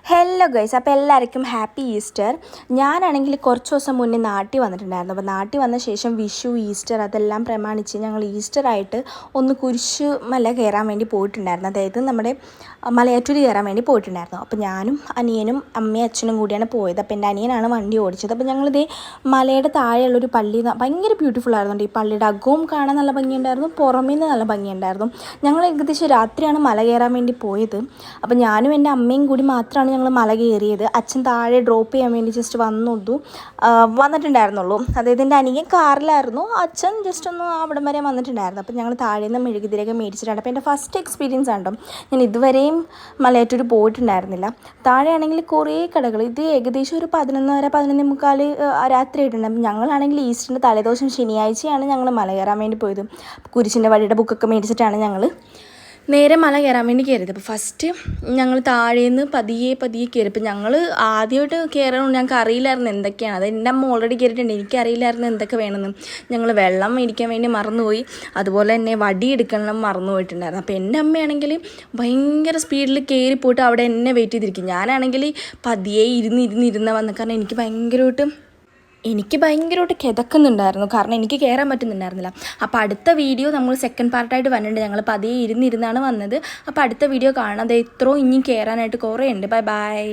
Hello guys, അപ്പോൾ എല്ലാവർക്കും happy Easter. ഞാനാണെങ്കിൽ കുറച്ച് ദിവസം മുന്നേ നാട്ടിൽ വന്നിട്ടുണ്ടായിരുന്നു. അപ്പോൾ നാട്ടിൽ വന്ന ശേഷം വിഷു, ഈസ്റ്റർ അതെല്ലാം പ്രമാണിച്ച് ഞങ്ങൾ ഈസ്റ്ററായിട്ട് ഒന്ന് കുരിശ് മല കയറാൻ വേണ്ടി പോയിട്ടുണ്ടായിരുന്നു. അതായത് നമ്മുടെ മലയാറ്റൂർ കയറാൻ വേണ്ടി പോയിട്ടുണ്ടായിരുന്നു. അപ്പോൾ ഞാനും അനിയനും അമ്മയും അച്ഛനും കൂടിയാണ് പോയത്. അപ്പോൾ എൻ്റെ അനിയനാണ് വണ്ടി ഓടിച്ചത്. അപ്പോൾ ഞങ്ങളിതേ മലയുടെ താഴെയുള്ളൊരു പള്ളി, ഭയങ്കര ബ്യൂട്ടിഫുൾ ആയിരുന്നു. ഈ പള്ളിയുടെ അകവും കാണാൻ നല്ല ഭംഗിയുണ്ടായിരുന്നു, പുറമേ നിന്ന് നല്ല ഭംഗിയുണ്ടായിരുന്നു. ഞങ്ങൾ ഏകദേശം രാത്രിയാണ് മല കയറാൻ വേണ്ടി പോയത്. അപ്പോൾ ഞാനും എൻ്റെ അമ്മയും കൂടി മാത്രമാണ് ഞങ്ങൾ മല കയറിയത്. അച്ഛൻ താഴെ ഡ്രോപ്പ് ചെയ്യാൻ വേണ്ടി ജസ്റ്റ് വന്നിട്ടുണ്ടായിരുന്നുള്ളൂ. അതായത് എൻ്റെ അനിയൻ കാറിലായിരുന്നു, അച്ഛൻ ജസ്റ്റ് ഒന്ന് അവിടം വരെ വന്നിട്ടുണ്ടായിരുന്നു. അപ്പോൾ ഞങ്ങൾ താഴെ നിന്ന് മെഴുകുതിരിയൊക്കെ മേടിച്ചിട്ടുണ്ട്. അപ്പോൾ എൻ്റെ ഫസ്റ്റ് എക്സ്പീരിയൻസ് ആണ് കേട്ടോ. ഞാൻ ഇതുവരെയും മലയാറ്റൂർ പോയിട്ടുണ്ടായിരുന്നില്ല. താഴെയാണെങ്കിൽ കുറേ കടകൾ, ഇത് ഏകദേശം ഒരു 11:30 11:45 രാത്രി ആയിട്ടുണ്ട്. ഞങ്ങളാണെങ്കിൽ ഈസ്റ്ററിൻ്റെ തലേദിവസം ശനിയാഴ്ചയാണ് ഞങ്ങൾ മല കയറാൻ വേണ്ടി പോയത്. കുരിശിൻ്റെ വഴിയുടെ ബുക്കൊക്കെ മേടിച്ചിട്ടാണ് ഞങ്ങൾ നേരെ മല കയറാൻ വേണ്ടി കയറിയത്. അപ്പോൾ ഫസ്റ്റ് ഞങ്ങൾ താഴേന്ന് പതിയെ കയറി. അപ്പോൾ ഞങ്ങൾ ആദ്യമായിട്ട് കയറണം, ഞങ്ങൾക്ക് അറിയില്ലായിരുന്നു എന്തൊക്കെയാണ്. അത് എൻ്റെ അമ്മ ഓൾറെഡി കയറിയിട്ടുണ്ട്, എനിക്കറിയില്ലായിരുന്നു എന്തൊക്കെ വേണമെന്ന്. ഞങ്ങൾ വെള്ളം മേടിക്കാൻ വേണ്ടി മറന്നുപോയി, അതുപോലെ തന്നെ വടി എടുക്കണം മറന്നു പോയിട്ടുണ്ടായിരുന്നു. അപ്പോൾ എൻ്റെ അമ്മയാണെങ്കിൽ ഭയങ്കര സ്പീഡിൽ കയറി പോയിട്ട് അവിടെ എന്നെ വെയിറ്റ് ചെയ്തിരിക്കും. ഞാനാണെങ്കിൽ പതിയെ ഇരുന്ന് വന്ന കാരണം എനിക്ക് ഭയങ്കരമായിട്ട് കിതക്കുന്നുണ്ടായിരുന്നു, കാരണം എനിക്ക് കയറാൻ പറ്റുന്നുണ്ടായിരുന്നില്ല. അപ്പോൾ അടുത്ത വീഡിയോ നമ്മൾ സെക്കൻഡ് പാർട്ടായിട്ട് വന്നിട്ടുണ്ട്. ഞങ്ങൾ പതിയെ ഇരുന്നാണ് വന്നത്. അപ്പോൾ അടുത്ത വീഡിയോ കാണാതെ ഇത്രയും ഇനി കയറാനായിട്ട് കുറേ ഉണ്ട്. ബൈ.